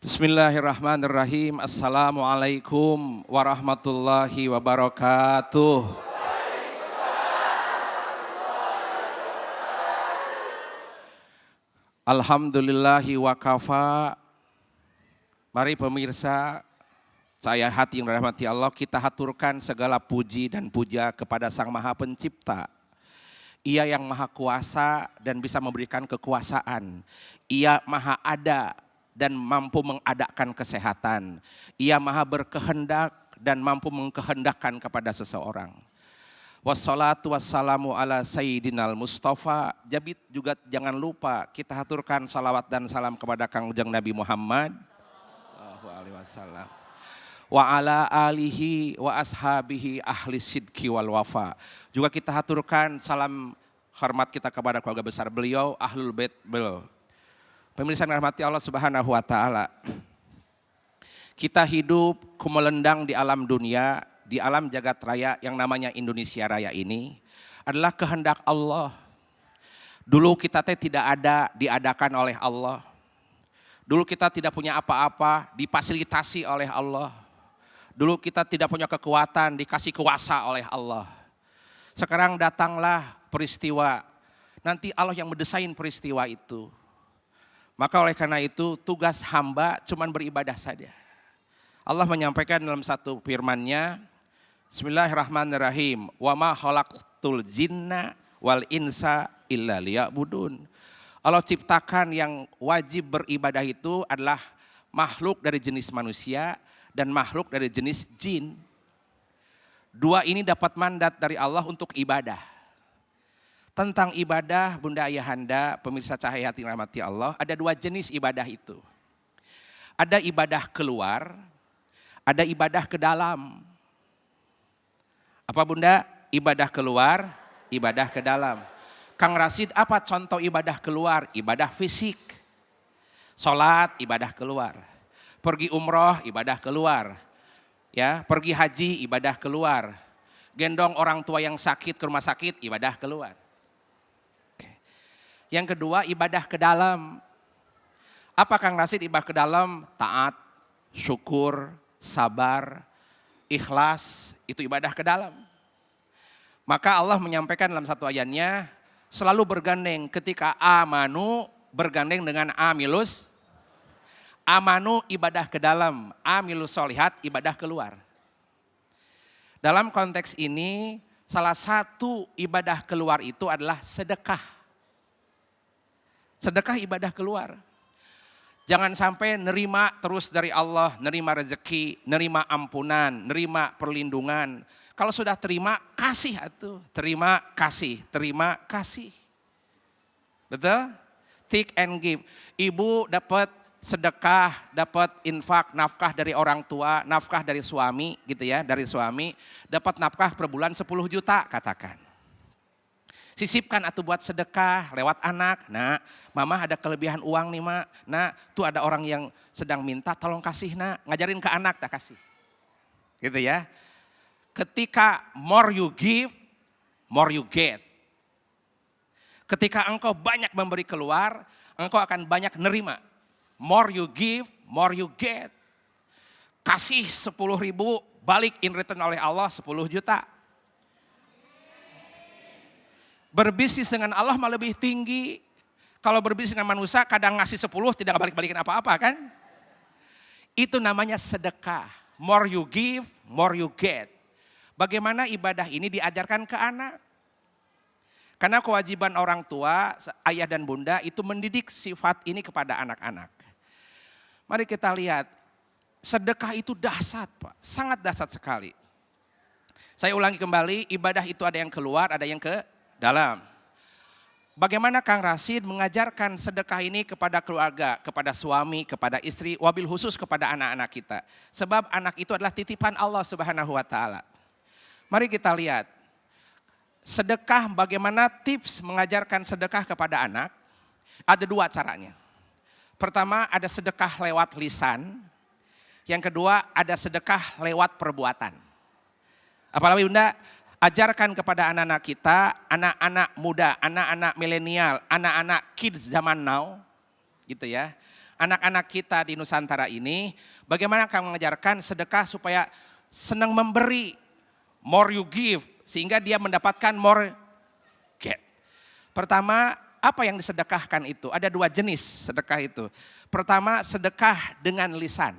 Bismillahirrahmanirrahim. Assalamualaikum warahmatullahi wabarakatuh. Alhamdulillahi wa kafa. Mari pemirsa, saya hati yang dirahmati Allah, kita haturkan segala puji dan puja kepada Sang Maha Pencipta. Ia yang maha kuasa dan bisa memberikan kekuasaan. Ia maha ada dan mampu mengadakan kesehatan. Ia maha berkehendak dan mampu mengkehendakkan kepada seseorang. Wassalatu wassalamu ala sayyidinal Mustafa. Jabit juga jangan lupa kita haturkan salawat dan salam kepada Kangjeng Nabi Muhammad sallallahu alaihi wasallam. Wa ala alihi wa ashabihi ahli sidki wal wafa. Juga kita haturkan salam hormat kita kepada keluarga besar beliau, ahlul bait beliau. Pemirsa yang dirahmati Allah Subhanahu wa taala. Kita hidup kumelendang di alam dunia, di alam jagat raya yang namanya Indonesia Raya ini adalah kehendak Allah. Dulu kita tidak ada, diadakan oleh Allah. Dulu kita tidak punya apa-apa, difasilitasi oleh Allah. Dulu kita tidak punya kekuatan, dikasih kuasa oleh Allah. Sekarang datanglah peristiwa, nanti Allah yang mendesain peristiwa itu. Maka oleh karena itu tugas hamba cuma beribadah saja. Allah menyampaikan dalam satu firman-Nya, Bismillahirrahmanirrahim, wa ma khalaqtul jinna wal insa illa liya'budun. Allah ciptakan yang wajib beribadah itu adalah makhluk dari jenis manusia dan makhluk dari jenis jin. Dua ini dapat mandat dari Allah untuk ibadah. Tentang ibadah Bunda Ayahanda, pemirsa cahaya hati rahmati Allah, ada dua jenis ibadah itu. Ada ibadah keluar, ada ibadah ke dalam. Apa Bunda? Ibadah keluar, ibadah ke dalam. Kang Rasid, apa contoh ibadah keluar? Ibadah fisik. Sholat, ibadah keluar. Pergi umroh, ibadah keluar. Ya, pergi haji, ibadah keluar. Gendong orang tua yang sakit ke rumah sakit, ibadah keluar. Yang kedua, ibadah ke dalam. Apa Kang Rasid ibadah ke dalam? Taat, syukur, sabar, ikhlas, itu ibadah ke dalam. Maka Allah menyampaikan dalam satu ayatnya, selalu bergandeng ketika amanu bergandeng dengan amilus. Amanu ibadah ke dalam, amilus solihat ibadah keluar. Dalam konteks ini, salah satu ibadah keluar itu adalah sedekah. Sedekah ibadah keluar. Jangan sampai nerima terus dari Allah, nerima rezeki, nerima ampunan, nerima perlindungan. Kalau sudah terima, kasih atuh. Terima, kasih, terima, kasih. Betul? Take and give. Ibu dapat sedekah, dapat infak, nafkah dari orang tua, nafkah dari suami gitu ya, dari suami. Dapat nafkah per bulan 10 juta katakan. Sisipkan atau buat sedekah lewat anak. Nah, mama ada kelebihan uang nih mak. Nah, tuh ada orang yang sedang minta tolong kasih nak. Ngajarin ke anak tak kasih. Gitu ya. Ketika more you give, more you get. Ketika engkau banyak memberi keluar, engkau akan banyak nerima. More you give, more you get. Kasih 10.000, balik in return oleh Allah 10 juta. Berbisnis dengan Allah malah lebih tinggi. Kalau berbisnis dengan manusia kadang ngasih 10 tidak balik-balikin apa-apa kan. Itu namanya sedekah. More you give, more you get. Bagaimana ibadah ini diajarkan ke anak. Karena kewajiban orang tua, ayah dan bunda itu mendidik sifat ini kepada anak-anak. Mari kita lihat, sedekah itu dahsyat Pak, sangat dahsyat sekali. Saya ulangi kembali, ibadah itu ada yang keluar, ada yang ke dalam. Bagaimana Kang Rasid mengajarkan sedekah ini kepada keluarga, kepada suami, kepada istri, wabil khusus kepada anak-anak kita. Sebab anak itu adalah titipan Allah Subhanahu wa taala. Mari kita lihat. Sedekah, bagaimana tips mengajarkan sedekah kepada anak? Ada dua caranya. Pertama, ada sedekah lewat lisan. Yang kedua, ada sedekah lewat perbuatan. Apalagi Bunda, ajarkan kepada anak-anak kita, anak-anak muda, anak-anak milenial, anak-anak kids zaman now, gitu ya. anak-anak kita di Nusantara ini, bagaimana kami mengajarkan sedekah supaya senang memberi, more you give, sehingga dia mendapatkan more get. Pertama, apa yang disedekahkan itu? Ada 2 jenis sedekah itu. Pertama, sedekah dengan lisan.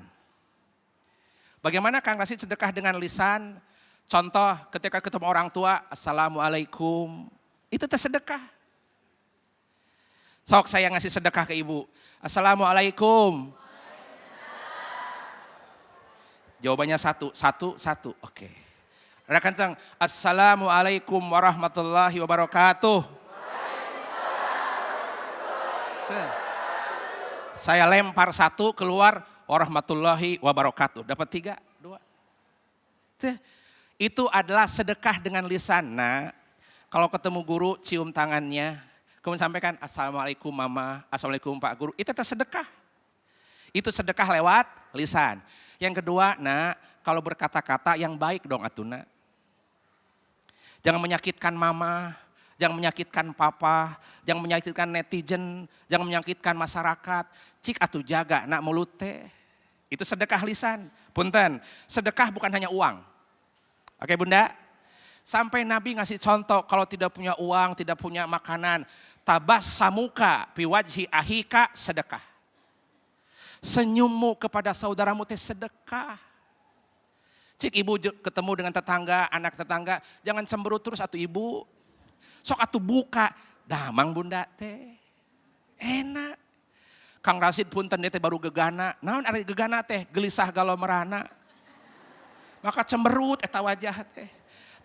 Bagaimana Kang Rasid sedekah dengan lisan? Contoh ketika ketemu orang tua, Assalamualaikum, itu sedekah. Sok saya ngasih sedekah ke ibu, Assalamualaikum. Jawabannya satu, oke. Ada kencang, Assalamualaikum warahmatullahi wabarakatuh. Saya lempar 1, keluar warahmatullahi wabarakatuh. Dapat 3, 2. Itu adalah sedekah dengan lisan. Nah, kalau ketemu guru cium tangannya, kemudian sampaikan Assalamualaikum mama, Assalamualaikum pak guru, itu sedekah. Itu sedekah lewat lisan. Yang kedua, nah kalau berkata-kata yang baik dong atuna. Jangan menyakitkan mama, jangan menyakitkan papa, jangan menyakitkan netizen, jangan menyakitkan masyarakat. Cik atuh jaga nak mulut teh. Itu sedekah lisan. Punten, sedekah bukan hanya uang. Oke bunda? Sampai Nabi ngasih contoh kalau tidak punya uang, tidak punya makanan. Tabas samuka piwajhi ahika sedekah. Senyummu kepada saudaramu teh sedekah. Cik ibu ketemu dengan tetangga, anak tetangga, jangan cemberut terus atuh ibu. Sok atuh buka, damang bunda teh. Enak. Kang Rasid punten teh baru gegana. Naon ari gegana teh gelisah galau merana. Maka cemberut eta wajah teh.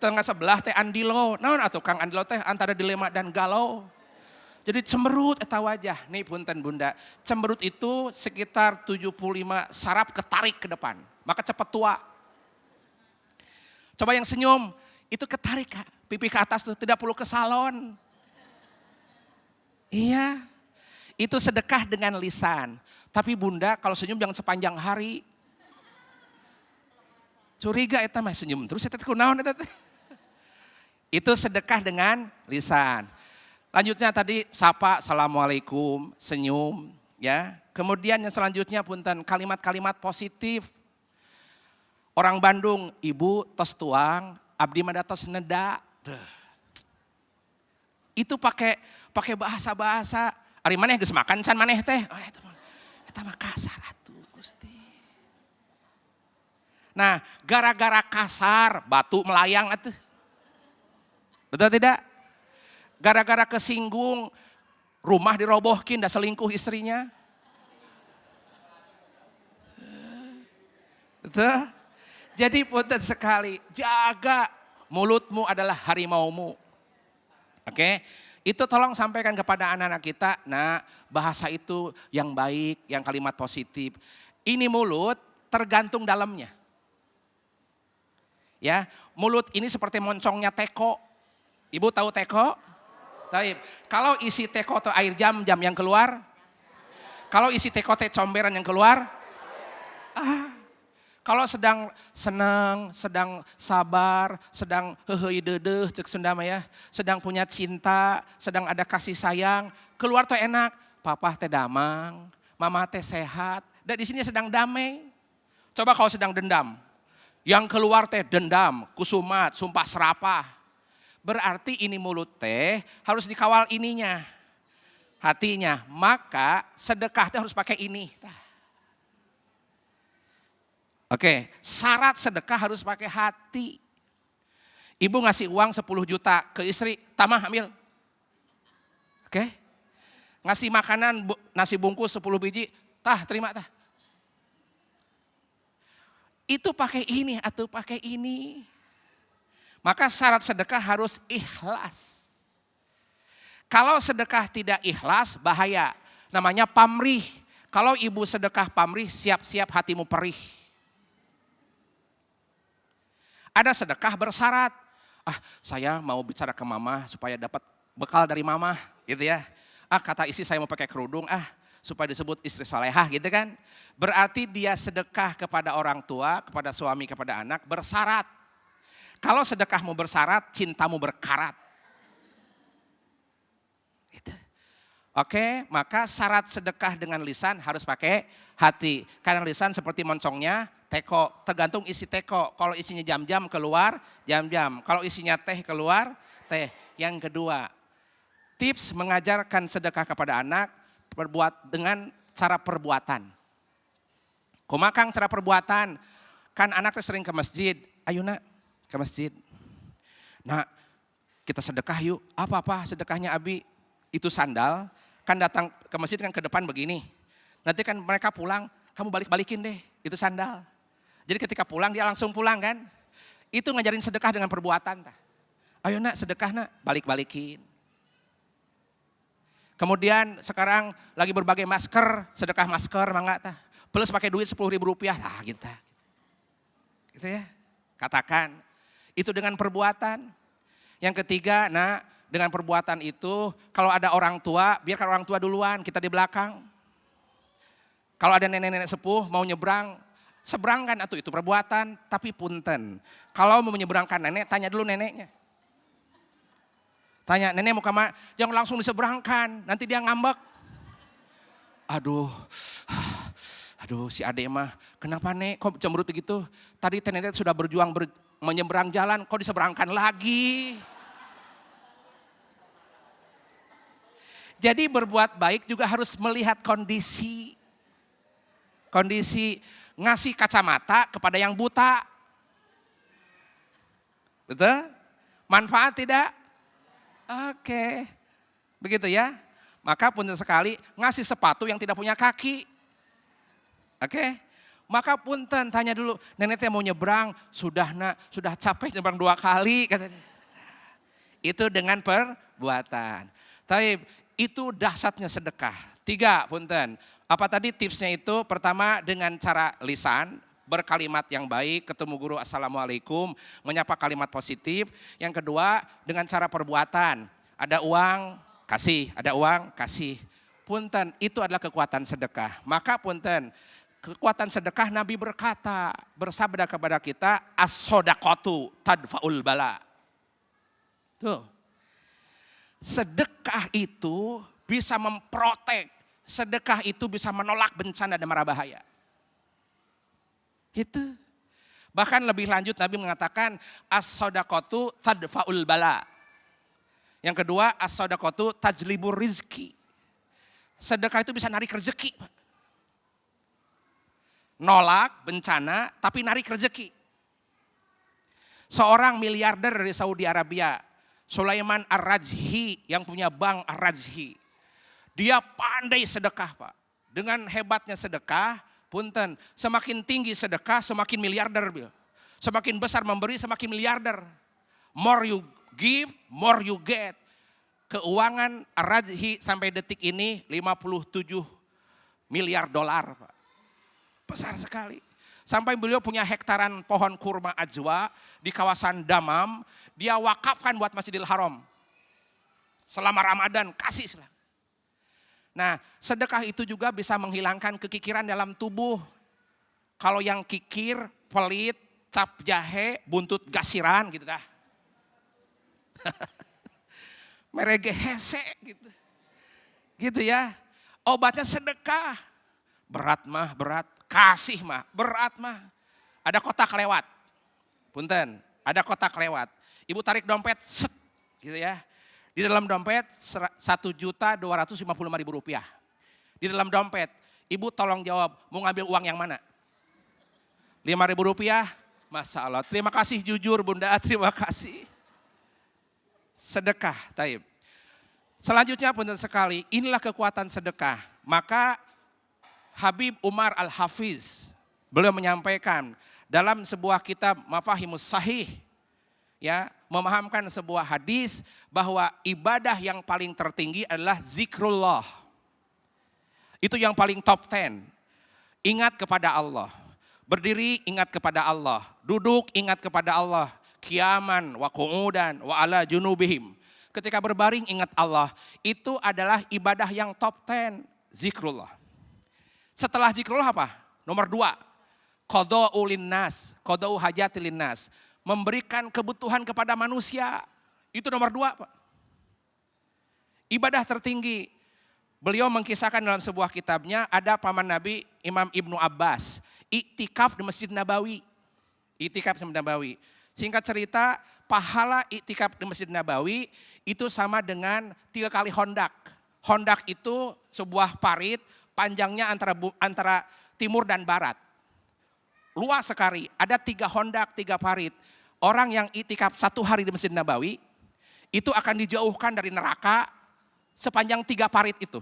Tetangga sebelah teh andilo. Naon atuh Kang andilo teh antara dilema dan galau. Jadi cemberut eta wajah. Nih punten bunda. Cemberut itu sekitar 75 saraf ketarik ke depan. Maka cepat tua. Coba yang senyum, itu ketarik Kak. Pipi ke atas tuh tidak perlu ke salon. Iya. Itu sedekah dengan lisan. Tapi bunda kalau senyum jangan sepanjang hari. Curiga eta mah senyum terus eta kunaon eta teh. Itu sedekah dengan lisan. Lanjutnya tadi sapa, assalamualaikum, senyum, ya. Kemudian yang selanjutnya punten kalimat-kalimat positif. Orang Bandung, ibu tos tuang, abdi mah tos neda. Itu pakai bahasa-bahasa. Ari maneh geus makan can maneh teh. Oh, eta mah kasar atuh Gusti. Nah, gara-gara kasar batu melayang atuh. Betul tidak? Gara-gara kesinggung rumah dirobohkin dah selingkuh istrinya. Betul? Jadi punten sekali, jaga mulutmu adalah harimaumu. Oke? Itu tolong sampaikan kepada anak-anak kita, nah bahasa itu yang baik, yang kalimat positif. Ini mulut tergantung dalamnya. Ya, mulut ini seperti moncongnya teko. Ibu tahu teko? Taib. Kalau isi teko atau air jam-jam yang keluar, kalau isi teko teh comberan yang keluar, kalau sedang senang, sedang sabar, sedang heheui deudeuh cek Sunda mah ya, sedang punya cinta, sedang ada kasih sayang, keluar tuh enak. Papa teh damang, mama teh sehat, dan di sini sedang damai. Coba kalau sedang dendam, yang keluar teh dendam, kusumat, sumpah serapah. Berarti ini mulut teh harus dikawal ininya, hatinya. Maka sedekah teh harus pakai ini. Oke, syarat sedekah harus pakai hati. Ibu ngasih uang 10 juta ke istri, tamah ambil. Oke. Ngasih makanan nasi bungkus 10 biji, terima tah. Itu pakai ini atau pakai ini. Maka syarat sedekah harus ikhlas. Kalau sedekah tidak ikhlas bahaya, namanya pamrih. Kalau ibu sedekah pamrih, siap-siap hatimu perih. Ada sedekah bersyarat. Saya mau bicara ke mama supaya dapat bekal dari mama, gitu ya. Kata istri saya mau pakai kerudung, supaya disebut istri salehah, gitu kan. Berarti dia sedekah kepada orang tua, kepada suami, kepada anak, bersyarat. Kalau sedekahmu bersyarat, cintamu berkarat. Gitu. Oke, maka syarat sedekah dengan lisan harus pakai hati. Karena lisan seperti moncongnya teko, tergantung isi teko. Kalau isinya jam-jam keluar jam-jam. Kalau isinya teh keluar teh. Yang kedua, tips mengajarkan sedekah kepada anak berbuat dengan cara perbuatan. Kumakang cara perbuatan. Kan anak sering ke masjid. Ayo nak ke masjid. Nak kita sedekah yuk. Apa-apa sedekahnya Abi? Itu sandal. Kan datang ke masjid kan ke depan begini. Nanti kan mereka pulang, kamu balik-balikin deh, itu sandal. Jadi ketika pulang dia langsung pulang kan. Itu ngajarin sedekah dengan perbuatan. Ayo nak sedekah nak, balik-balikin. Kemudian sekarang lagi berbagai masker, sedekah masker mangga tah. Plus pakai duit 10.000 rupiah, nah gitu. Gitu ya, katakan. Itu dengan perbuatan. Yang ketiga, nak, dengan perbuatan itu, kalau ada orang tua, biarkan orang tua duluan, kita di belakang. Kalau ada nenek-nenek sepuh mau nyebrang, seberangkan atau itu perbuatan, tapi punten. Kalau mau menyeberangkan nenek, tanya dulu neneknya. Tanya, nenek mau kemana? Jangan langsung diseberangkan, nanti dia ngambek. Aduh si adek mah, kenapa nek kok cemberut begitu? Tadi nenek sudah berjuang menyeberang jalan, kok diseberangkan lagi? Jadi berbuat baik juga harus melihat kondisi. Kondisi ngasih kacamata kepada yang buta. Betul? Manfaat tidak? Oke. Begitu ya. Maka punten sekali ngasih sepatu yang tidak punya kaki. Oke. Maka punten tanya dulu, nenek teh mau nyebrang, sudah nak, sudah capek nyebrang 2 kali. Katanya. Itu dengan perbuatan. Tapi itu dahsyatnya sedekah. 3, punten. Apa tadi tipsnya itu? Pertama dengan cara lisan, berkalimat yang baik, ketemu guru assalamualaikum, menyapa kalimat positif. Yang kedua dengan cara perbuatan. Ada uang, kasih. Ada uang, kasih. Punten, itu adalah kekuatan sedekah. Maka punten, kekuatan sedekah Nabi berkata, bersabda kepada kita, as-sodaqatu tadfa'ul bala. Tuh. Sedekah itu bisa memprotek, sedekah itu bisa menolak bencana dan mara bahaya. Itu. Bahkan lebih lanjut Nabi mengatakan as-shadaqatu tadfa'ul bala. Yang kedua as-shadaqatu tajlibur rizki. Sedekah itu bisa narik rezeki. Nolak bencana tapi narik rezeki. Seorang miliarder dari Saudi Arabia, Sulaiman Ar-Rajhi yang punya bank Ar-Rajhi. Dia pandai sedekah Pak. Dengan hebatnya sedekah, punten, semakin tinggi sedekah semakin miliarder. Semakin besar memberi semakin miliarder. More you give, more you get. Keuangan Ar-Rajhi sampai detik ini 57 miliar dolar Pak. Besar sekali. Sampai beliau punya hektaran pohon kurma ajwa di kawasan Damam. Dia wakafkan buat Masjidil Haram. Selama Ramadan, kasih selama. Nah, sedekah itu juga bisa menghilangkan kekikiran dalam tubuh. Kalau yang kikir, pelit, cap jahe, buntut gasiran gitu dah. Merege hese gitu. Gitu ya. Obatnya sedekah. Berat mah berat. Kasih mah, berat mah. Ada kotak lewat. Punten, ada kotak lewat. Ibu tarik dompet, set, gitu ya. Di dalam dompet 1.255.000 rupiah. Di dalam dompet, ibu tolong jawab, mau ngambil uang yang mana? 5.000 rupiah? Masya Allah, terima kasih jujur bunda, terima kasih. Sedekah, taib. Selanjutnya punten sekali, inilah kekuatan sedekah. Maka Habib Umar Al-Hafiz, beliau menyampaikan dalam sebuah kitab Mafahimus Sahih, ya, memahamkan sebuah hadis bahwa ibadah yang paling tertinggi adalah zikrullah. Itu yang paling top 10. Ingat kepada Allah. Berdiri ingat kepada Allah. Duduk ingat kepada Allah. Qiyaman wa qu'udan wa ala junubihim. Ketika berbaring ingat Allah. Itu adalah ibadah yang top 10. Zikrullah. Setelah zikrullah apa? Nomor 2. Qada'u linnas, qada'u hajati linnas. Memberikan kebutuhan kepada manusia. Itu nomor 2 Pak. Ibadah tertinggi. Beliau mengkisahkan dalam sebuah kitabnya, ada paman Nabi Imam Ibnu Abbas, iktikaf di Masjid Nabawi. Iktikaf di Masjid Nabawi. Singkat cerita, pahala iktikaf di Masjid Nabawi itu sama dengan 3 kali hondak. Hondak itu sebuah parit, panjangnya antara timur dan barat. Luas sekali, ada 3 hondak, 3 parit. Orang yang iktikaf 1 hari di Masjid Nabawi, itu akan dijauhkan dari neraka sepanjang 3 parit itu.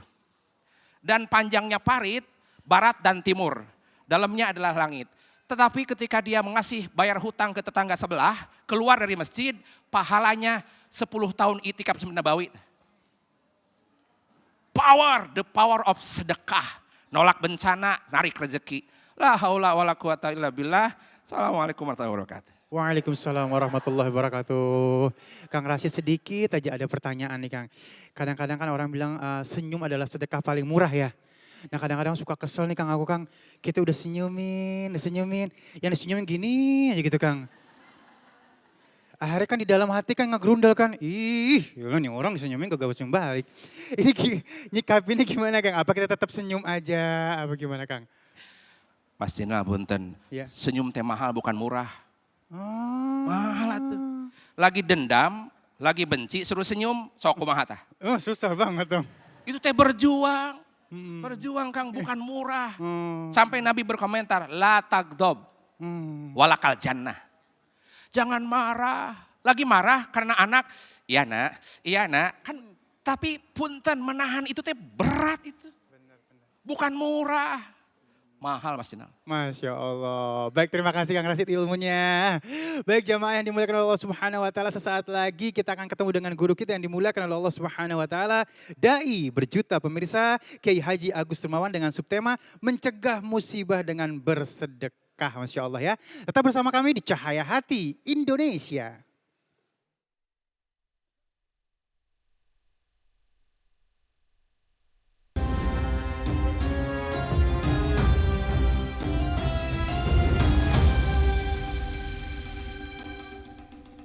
Dan panjangnya parit, barat dan timur. Dalamnya adalah langit. Tetapi ketika dia mengasih bayar hutang ke tetangga sebelah, keluar dari masjid, pahalanya 10 tahun iktikaf Masjid Nabawi. The power of sedekah. Nolak bencana, narik rezeki. La haula wala quwata illa billah. Assalamualaikum warahmatullahi wabarakatuh. Waalaikumsalam warahmatullahi wabarakatuh. Kang Rashid, sedikit aja ada pertanyaan nih Kang. Kadang-kadang kan orang bilang senyum adalah sedekah paling murah ya. Nah kadang-kadang suka kesel nih Kang, Kang, kita udah senyumin. Yang disenyumin gini aja gitu Kang. Akhirnya kan di dalam hati kan ngegrundel kan, ih nih orang disenyumin gak senyum balik. Ini nyikapinnya gimana Kang? Apa kita tetap senyum aja, apa gimana Kang? Mas Jenal punten, Ya. senyum teh mahal bukan murah. Oh. Mahal tuh. Lagi dendam, lagi benci, suruh senyum, sok kumaha tah. Oh susah banget dong. Itu teh berjuang. Berjuang Kang, bukan murah. Sampai Nabi berkomentar, la tagdob, walakal jannah. Jangan marah. Lagi marah karena anak, iya nak. Kan, tapi punten menahan itu teh berat itu. Bukan murah. Mahal Mas Jenal. Masya Allah. Baik, terima kasih Kang Rashid ilmunya. Baik jamaah yang dimuliakan oleh Allah Subhanahu wa taala, sesaat lagi kita akan ketemu dengan guru kita yang dimuliakan oleh Allah Subhanahu wa taala, dai berjuta pemirsa, Kiai Haji Agus Dermawan dengan subtema mencegah musibah dengan bersedekah. Masya Allah ya. Tetap bersama kami di Cahaya Hati Indonesia.